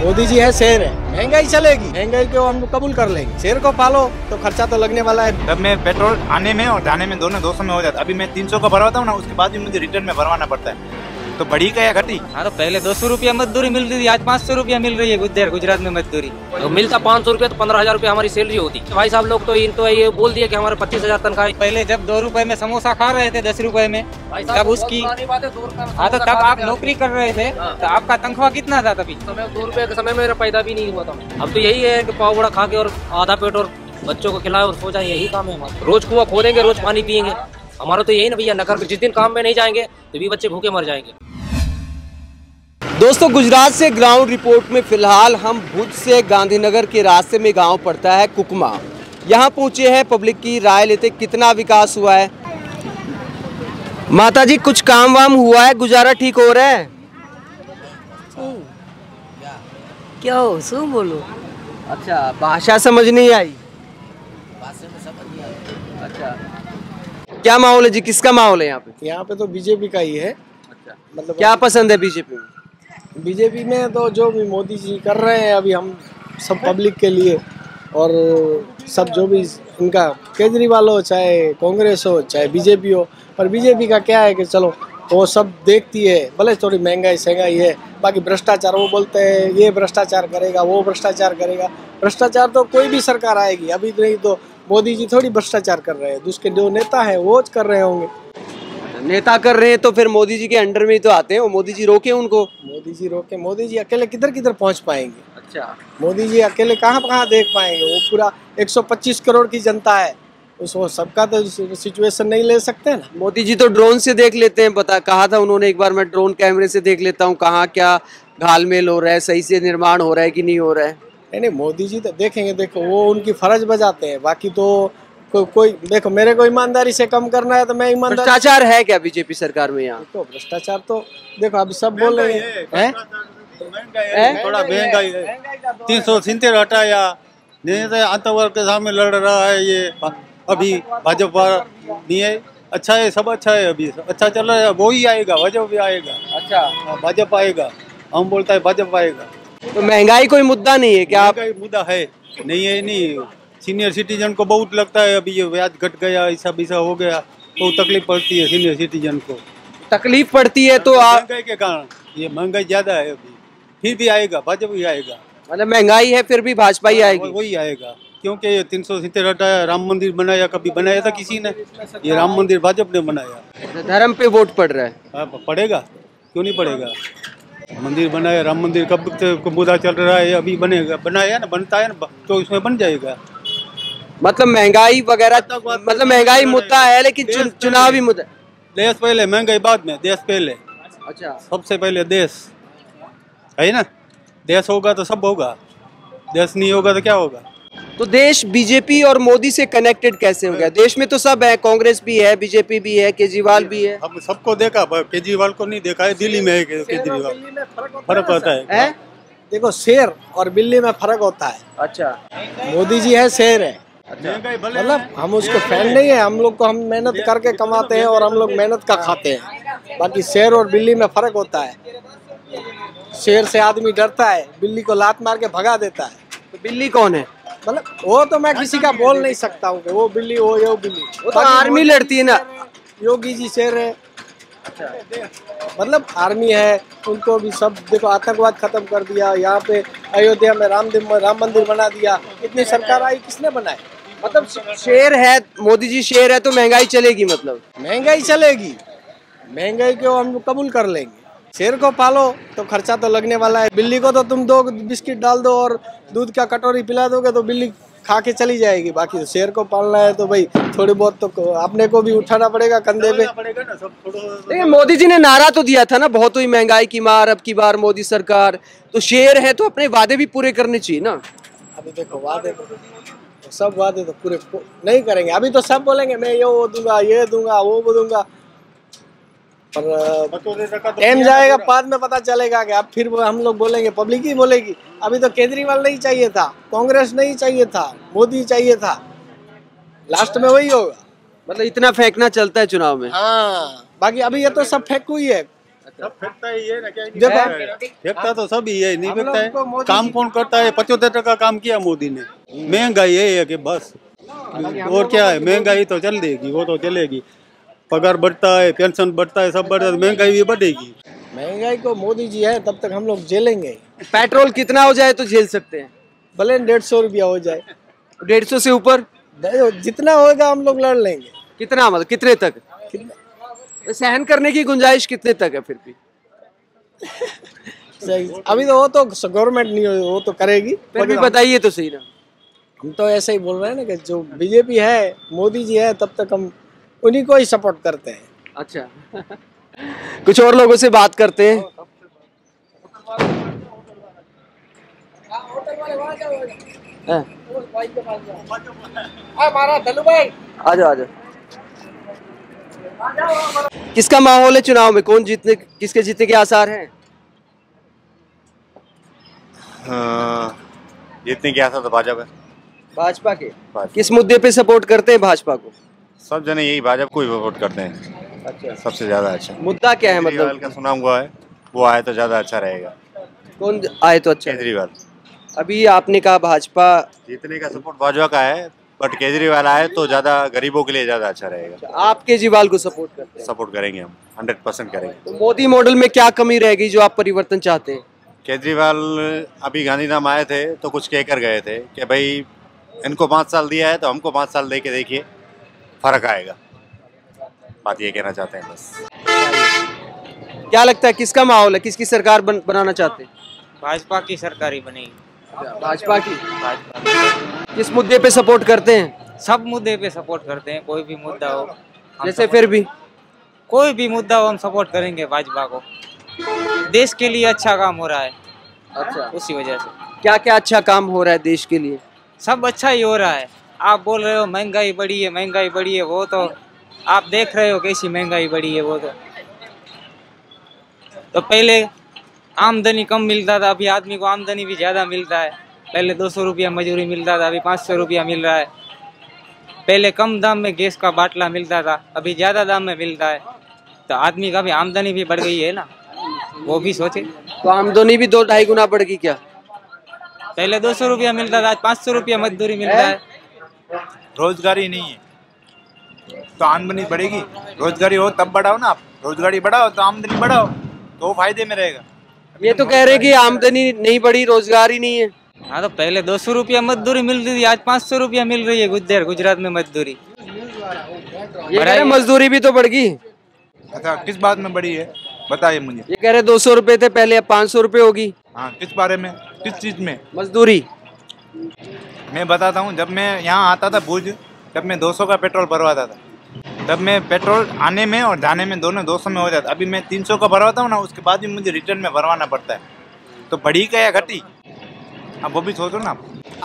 मोदी जी है, शेर है, महंगाई चलेगी, महंगाई को हम कबूल कर लेंगे। शेर को पालो तो खर्चा तो लगने वाला है। तब मैं पेट्रोल आने में और जाने में दोनों 200 में हो जाता। अभी मैं 300 का भरवाता हूँ ना, उसके बाद भी मुझे रिटर्न में भरवाना पड़ता है। तो बढ़ी का या घटी? हाँ, तो पहले 200 रुपया मजदूरी मिल रही थी, आज 500 रुपया मिल रही है गुजरात में मजदूरी। तो मिलता 500 रुपया तो 15,000 रुपया हमारी सैलरी होती। भाई साहब लोग तो इनको ये बोल दिया कि हमारे 25,000 तनख्वाह। पहले जब 2 रुपए में समोसा खा रहे थे 10 रुपए में, तब उसकी हाँ, तो तब आप नौकरी कर रहे थे तो आपका तनख्वाह कितना था तभी? 2 रुपए के समय मेरा पैदा भी नहीं हुआ था। अब तो यही है कि पाव बड़ा खा के और आधा पेट और बच्चों को खिलाए और सो जाए, यही काम है हमारा। रोज कुआं खोदेंगे, रोज पानी पियेंगे, हमारा तो यही ना भैया। नगर जिस दिन काम में नहीं जाएंगे तो भी बच्चे भूखे मर जाएंगे। दोस्तों, गुजरात से ग्राउंड रिपोर्ट में फिलहाल हम भुज से गांधीनगर के रास्ते में गांव पड़ता है कुकमा। यहां पहुंचे हैं पब्लिक की राय लेते कितना विकास हुआ है। माता जी, कुछ काम वाम हुआ है? गुजारा ठीक हो रहा है? क्या हो शू बोलो? अच्छा, भाषा समझ नहीं आई। अच्छा, क्या माहौल है जी? किसका माहौल है यहाँ पे? यहाँ पे तो बीजेपी का ही है। अच्छा, मतलब क्या पसंद है बीजेपी में? बीजेपी में तो जो भी मोदी जी कर रहे हैं अभी हम सब पब्लिक के लिए, और सब जो भी इनका केजरीवाल हो, चाहे कांग्रेस हो, चाहे बीजेपी हो, पर बीजेपी का क्या है कि चलो वो सब देखती है, भले थोड़ी महंगाई सहंगाई है, बाकी भ्रष्टाचार वो बोलते हैं ये भ्रष्टाचार करेगा, वो भ्रष्टाचार करेगा। भ्रष्टाचार तो कोई भी सरकार आएगी, अभी नहीं तो मोदी जी थोड़ी भ्रष्टाचार कर रहे हैं, उसके जो नेता हैं वो कर रहे होंगे। नेता कर रहे हैं तो फिर मोदी जी के अंडर में ही तो आते हैं, वो मोदी जी रोके उनको। मोदी जी रोके, मोदी जी अकेले किधर किधर पहुंच पाएंगे? अच्छा, मोदी जी अकेले कहाँ कहाँ देख पाएंगे? वो पूरा 125 करोड़ की जनता है, उसको सबका तो सिचुएशन नहीं ले सकते ना। मोदी जी तो ड्रोन से देख लेते हैं। कहा था उन्होंने एक बार, मैं ड्रोन कैमरे से देख लेता हूँ कहाँ क्या घालमेल हो रहा है, सही से निर्माण हो रहा है कि नहीं हो रहा है। नहीं, मोदी जी तो देखेंगे, देखो वो उनकी फर्ज बजाते हैं, बाकी तो कोई देखो, मेरे को ईमानदारी से कम करना है तो मैं ईमानदारी। भ्रष्टाचार है क्या बीजेपी सरकार में यहाँ? तो भ्रष्टाचार तो देखो अभी सब बोल रहे हैं। थोड़ा महंगाई है, 370 हटाया, नहीं तो आतंकवाद के सामने लड़ रहा है ये अभी भाजपा नहीं है। अच्छा है, सब अच्छा है, अभी अच्छा चल रहा है, वो ही आएगा, भाजपा भी आएगा। अच्छा, भाजपा आएगा, हम बोलता है भाजपा आएगा। तो महंगाई कोई मुद्दा नहीं है क्या? महंगाई मुद्दा है नहीं है, नहीं। सीनियर सिटीजन को बहुत लगता है अभी ये ब्याज घट गया, ऐसा हो गया, बहुत तकलीफ पड़ती है सीनियर सिटीजन को। तकलीफ पड़ती है तो महंगाई के कारण, ये महंगाई ज्यादा है अभी, फिर भी आएगा, भाजपा ही आएगा। मतलब महंगाई है फिर भी भाजपा ही आएगी? वही आएगा, क्योंकि ये 370 हटाया, राम मंदिर बनाया, कभी बनाया था किसी ने? ये राम मंदिर भाजपा ने बनाया। धर्म पे वोट पड़ रहा है? पड़ेगा, क्यों नहीं पड़ेगा? मंदिर बनाया, राम मंदिर कब तक मुद्दा चल रहा है, अभी बनेगा, बनाया ना, बनता है ना, तो इसमें बन जाएगा। मतलब महंगाई वगैरह, मतलब महंगाई मुद्दा है लेकिन चुनावी मुद्दा। देश पहले, महंगाई बाद में, देश पहले। अच्छा, सबसे पहले देश है ना, देश होगा तो सब होगा, देश नहीं होगा तो क्या होगा? तो देश बीजेपी और मोदी से कनेक्टेड कैसे हो गया? देश में तो सब है, कांग्रेस भी है, बीजेपी भी है, केजरीवाल भी है। हम सबको देखा, केजरीवाल को नहीं देखा है, दिल्ली में है केजरीवाल। फर्क होता है? देखो, शेर और बिल्ली में फर्क होता है। अच्छा, मोदी जी है, शेर है। अच्छा, मतलब हम उसको फैन नहीं है, हम लोग को, हम मेहनत करके कमाते हैं और हम लोग मेहनत का खाते हैं। बाकी शेर और बिल्ली में फर्क होता है। शेर से आदमी डरता है, बिल्ली को लात मार के भगा देता है। तो बिल्ली कौन है? मतलब वो तो मैं किसी का बोल नहीं सकता हूँ कि वो बिल्ली हो या वो बिल्ली। वो तो आर्मी लड़ती है ना। योगी जी शेर है। मतलब आर्मी है, उनको भी सब देखो, आतंकवाद खत्म कर दिया, यहाँ पे अयोध्या में राम मंदिर बना दिया। इतनी सरकार आई, किसने बनाई? मतलब शेर है, मोदी जी शेर है तो महंगाई चलेगी? मतलब महंगाई चलेगी, महंगाई को हम कबूल कर लेंगे। शेर को पालो तो खर्चा तो लगने वाला है। बिल्ली को तो तुम 2 बिस्किट डाल दो और दूध का कटोरी पिला दोगे तो बिल्ली खा के चली जाएगी। बाकी तो शेर को पालना है तो भाई थोड़ी बहुत तो अपने को भी उठाना पड़ेगा कंधे पे। देखिए, मोदी जी ने नारा तो दिया था ना, बहुत हुई महंगाई की मार अब की बार मोदी सरकार। तो शेर है तो अपने वादे भी पूरे करने चाहिए ना। अभी देखो, वादे तो सब वादे तो पूरे नहीं करेंगे। अभी तो सब बोलेंगे मैं ये वो दूंगा, ये दूंगा, वो दूंगा, पर टाइम जाएगा, बाद में पता चलेगा कि अब फिर हम लोग बोलेंगे, पब्लिक ही बोलेगी। अभी तो केजरीवाल नहीं चाहिए था, कांग्रेस नहीं चाहिए था, मोदी चाहिए था, लास्ट में वही होगा। मतलब इतना फेंकना चलता है चुनाव में? हाँ, बाकी अभी ये तो सब फेंक हुई है। सब फेंकता ही है ना, क्या देखो, फेंकता तो सब ही है, नहीं हम लोग फेंकता को है। मोदी काम कौन करता है? 75% काम किया मोदी ने। महंगाई है कि बस, और क्या है? महंगाई तो चल देगी, वो तो चलेगी। पगार बढ़ता है, पेंशन बढ़ता है, सब बढ़ता है, महंगाई भी बढ़ेगी। महंगाई को मोदी जी है तब तक हम लोग झेलेंगे। पेट्रोल कितना हो जाए तो झेल सकते हैं? भले 150 रुपया हो जाए, 150 से ऊपर जितना होगा हम लोग लड़ लेंगे। कितना, मतलब कितने तक? कितना सहन करने की गुंजाइश कितने तक है फिर भी? सही, अभी तो वो तो गवर्नमेंट नहीं हो, वो तो करेगी। फिर भी बताइए तो सही ना। हम तो ऐसे ही बोल रहे हैं ना कि जो बीजेपी है, मोदी जी है, तब तक हम उन्हीं को ही सपोर्ट करते हैं। अच्छा कुछ और लोगों से बात करते हैं। हाँ। आ जाओ आ जाओ। किसका माहौल है चुनाव में? कौन जीतने, किसके जीतने के आसार हैं? जीतने की आशा तो भाजपा है। भाजपा के। किस मुद्दे पे सपोर्ट करते हैं भाजपा को? सब जने यही भाजपा को ही वोट करते हैं। अच्छा, सबसे ज्यादा अच्छा मुद्दा क्या है? मतलब केजरीवाल का सुना हुआ है, वो आए तो ज्यादा अच्छा रहेगा। कौन आए तो अच्छा? केजरीवाल। अभी आपने कहा भाजपा जीतने का सपोर्ट भाजपा का है, बट केजरीवाल आए तो ज्यादा गरीबों के लिए ज्यादा अच्छा रहेगा। आप केजरीवाल को सपोर्ट करते हैं? सपोर्ट करेंगे हम, 100% करेंगे। तो मोदी मॉडल में क्या कमी रहेगी जो आप परिवर्तन चाहते हैं? केजरीवाल अभी गांधीधाम आए थे तो कुछ कह कर गए थे कि भाई इनको 5 साल दिया है तो हमको 5 साल दे के देखिए, फर्क आएगा। बात ये कहना चाहते हैं बस। क्या लगता है किसका माहौल है, किसकी सरकार बनाना चाहते हैं? भाजपा की सरकार ही बनेगी। भाजपा की। भाजपा किस मुद्दे पे सपोर्ट करते हैं? सब मुद्दे पे सपोर्ट करते हैं, कोई भी मुद्दा हो हम जैसे support- फिर भी कोई भी मुद्दा हो हम सपोर्ट करेंगे भाजपा को। देश के लिए अच्छा काम हो रहा है, अच्छा, उसी वजह से। क्या क्या अच्छा काम हो रहा है देश के लिए? सब अच्छा ही हो रहा है। आप बोल रहे हो महंगाई बढ़ी है, महंगाई बढ़ी है, वो तो आप देख रहे हो कैसी महंगाई बढ़ी है। वो तो पहले आमदनी कम मिलता था, अभी आदमी को आमदनी भी ज़्यादा मिलता है। पहले 200 रुपया मजदूरी मिलता था, अभी 500 रुपया मिल रहा है। पहले कम दाम में गैस का बाटला मिलता था, अभी ज़्यादा दाम में मिलता है। तो आदमी का भी आमदनी भी बढ़ गई है ना, वो भी सोचे। तो आमदनी भी 2-2.5 गुना बढ़ गई क्या? पहले 200 रुपया मिलता था, आज 500 रुपया मजदूरी मिलता है। रोजगारी नहीं है तो आमदनी बढ़ेगी। रोजगारी हो तब बढ़ाओ ना, आप रोजगारी बढ़ाओ तो आमदनी बढ़ाओ, तो वो फायदे में रहेगा। ये तो कह रहे कि आमदनी नहीं बढ़ी, रोजगार ही नहीं है। हाँ, तो पहले 200 रुपया मजदूरी मिलती थी, आज 500 रुपया मिल रही है गुजरात में मजदूरी। ये कह रहे मजदूरी भी तो बढ़ गई। अच्छा, किस बात में बढ़ी है बताइए मुझे। ये कह रहे 200 रुपए थे पहले, अब 500 रुपए होगी। हाँ, किस बारे में, किस चीज में? मजदूरी। मैं बताता हूँ, जब मैं यहाँ आता था भुज, तब मैं 200 का पेट्रोल भरवाता था। तब मैं पेट्रोल आने में और जाने में दोनों 200 में हो जाता। अभी मैं 300 का भरवाता हूँ ना, उसके बाद भी मुझे रिटर्न में भरवाना पड़ता है। तो बढ़ी क्या या घटी, अब वो भी सोचो ना।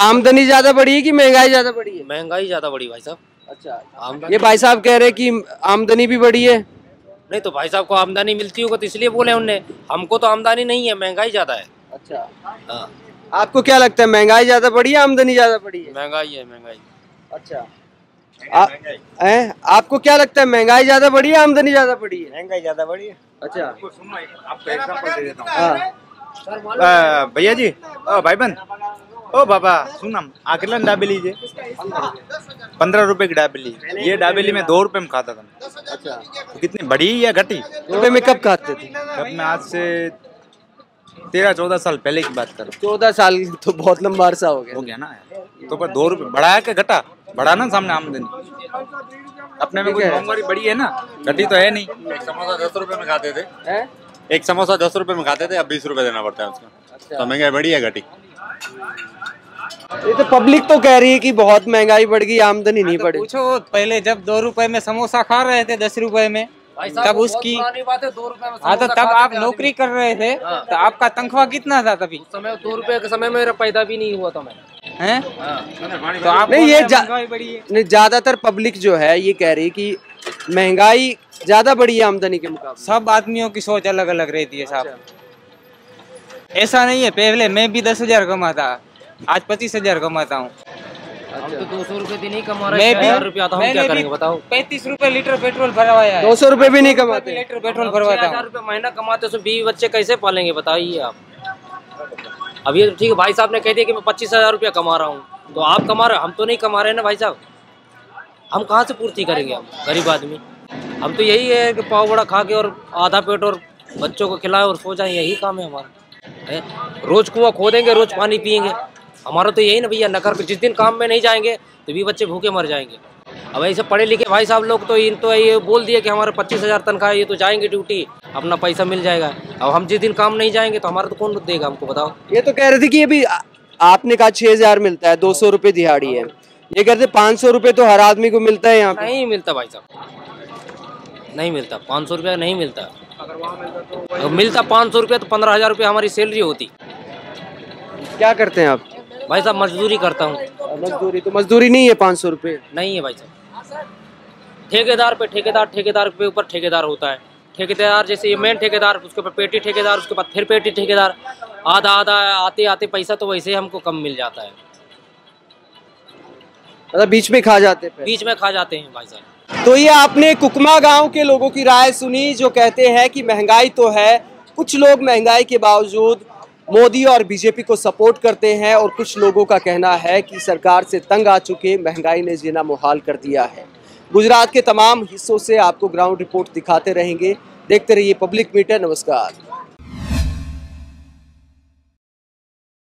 आमदनी ज्यादा बढ़ी है कि महंगाई ज्यादा बढ़ी है? महंगाई ज्यादा बढ़ी भाई साहब। अच्छा, ये भाई साहब कह रहे हैं कि आमदनी भी बढ़ी है। नहीं तो भाई साहब को आमदनी मिलती होगा तो इसलिए बोले उनने, हमको तो आमदनी नहीं है, महंगाई ज्यादा है। अच्छा, हाँ, आपको क्या लगता है महंगाई ज्यादा बढ़ी है, आमदनी ज्यादा बढ़ी है? महंगाई है, महंगाई। अच्छा, आपको क्या लगता है महंगाई ज्यादा बढ़ी है, आमदनी ज्यादा बढ़ी है? महंगाई ज्यादा बढ़ी है। अच्छा, आपको एग्जांपल दे देता हाँ, भैया जी, ओ भाईबंद, ओ बाबा सुन, हम अकेला डाबी लीजिए, 15 रुपए की डाबी ली। ये डाबेली में 2 रुपए में खाता था। अच्छा, तो कितनी बढ़ी या घटी? रुपए में कब खाते थे? जब मैं आज से 13-14 साल पहले की बात कर रहा 14 साल तो बहुत लंबा अरसा हो गया। हो गया ना। तो पर 2 रुपए बढ़ाया क्या घटा? बढ़ा ना सामने आमदनी। अपने में कोई महंगाई बढ़ी है ना, घटी तो है नहीं। एक समोसा 10 रुपए में खाते थे, हैं? एक समोसा 10 रुपए में खाते थे, अब 20 रुपए देना पड़ता है उसका। अच्छा। तो महंगाई बढ़ी है घटी? ये तो पब्लिक तो कह रही है कि बहुत महंगाई बढ़ गई, आमदनी नहीं बढ़ी। पूछो, पहले जब 2 रुपए में समोसा खा रहे थे 10 रुपए में, तब उसकी, बात है 2 रुपए में। हाँ तो तब आप नौकरी कर रहे थे, तो आपका तनख्वाह कितना था तभी? समय 2 रुपए के समय में पैदा भी नहीं हुआ था मैं। हैं? तो आप नहीं, बोल ये रहे हैं महंगाई बढ़ी है। नहीं, ज्यादातर पब्लिक जो है ये कह रही कि महंगाई ज्यादा बढ़ी है आमदनी के मुकाबले। सब आदमियों की सोच अलग अलग रहती है साहब। ऐसा नहीं है, पहले मैं भी 10,000 कमाता, आज 25,000 कमाता हूँ। हम तो 200 रुपए दिन ही कमा रहे मैं हैं, भी 1000 रुपया तो हम क्या करेंगे बताओ। 35 रुपए लीटर पेट्रोल भरवाया है। 200 रुपए भी नहीं कमाते। लीटर पेट्रोल भरवाता 6000 हूँ। रुपया महीना कमाते तो बीवी बच्चे कैसे पालेंगे बताइए आप। अब ये ठीक है, भाई साहब ने कह दिया कि मैं 25,000 रुपया कमा रहा हूँ, तो आप कमा रहे, हम तो नहीं कमा रहे ना भाई साहब। हम कहाँ से पूर्ति करेंगे, हम गरीब आदमी। हम तो यही है कि पाव बड़ा खा के और आधा पेट और बच्चों को खिलाए और सो जाए, यही काम है हमारा। रोज कुआं खोदेंगे, रोज पानी पियेंगे, हमारा तो यही ना भैया। नगर पे जिस दिन काम में नहीं जाएंगे तो भी बच्चे भूखे मर जाएंगे। अब ऐसे पढ़े लिखे भाई साहब लोग तो इन तो ये बोल दिए कि हमारे 25,000 तनख्वाह है, ये तो जाएंगे ड्यूटी, अपना पैसा मिल जाएगा। अब हम जिस दिन काम नहीं जाएंगे तो हमारा तो कौन देगा हमको बताओ। ये तो कह रहे थे कि अभी आपने कहा 6,000 मिलता है, 200 रुपए दिहाड़ी है, ये कहते 500 रुपए तो हर आदमी को मिलता है यहाँ पे। नहीं मिलता भाई साहब, नहीं मिलता। 500 रुपया नहीं मिलता। अगर मिलता 500 रुपया तो 15,000 रुपया हमारी सैलरी होती। क्या करते हैं आप? भाई साहब मजदूरी करता हूँ। मजदूरी? तो मजदूरी नहीं है 500 रुपए? नहीं है भाई साहब। ठेकेदार पे ठेकेदार, ठेकेदार के ऊपर ठेकेदार होता है। ठेकेदार जैसे ये मेन ठेकेदार, उसके ऊपर पेटी ठेकेदार, उसके बाद फिर पेटी ठेकेदार, आधा आधा आते आते पैसा तो वैसे हमको कम मिल जाता है। मतलब बीच में खा जाते हैं? बीच में खा जाते हैं भाई साहब। तो ये आपने कुकमा गांव के लोगों की राय सुनी, जो कहते हैं कि महंगाई तो है, कुछ लोग महंगाई के बावजूद मोदी और बीजेपी को सपोर्ट करते हैं, और कुछ लोगों का कहना है कि सरकार से तंग आ चुके महंगाई ने जीना मुहाल कर दिया है। गुजरात के तमाम हिस्सों से आपको ग्राउंड रिपोर्ट दिखाते रहेंगे। देखते रहिए पब्लिक मीटर। नमस्कार।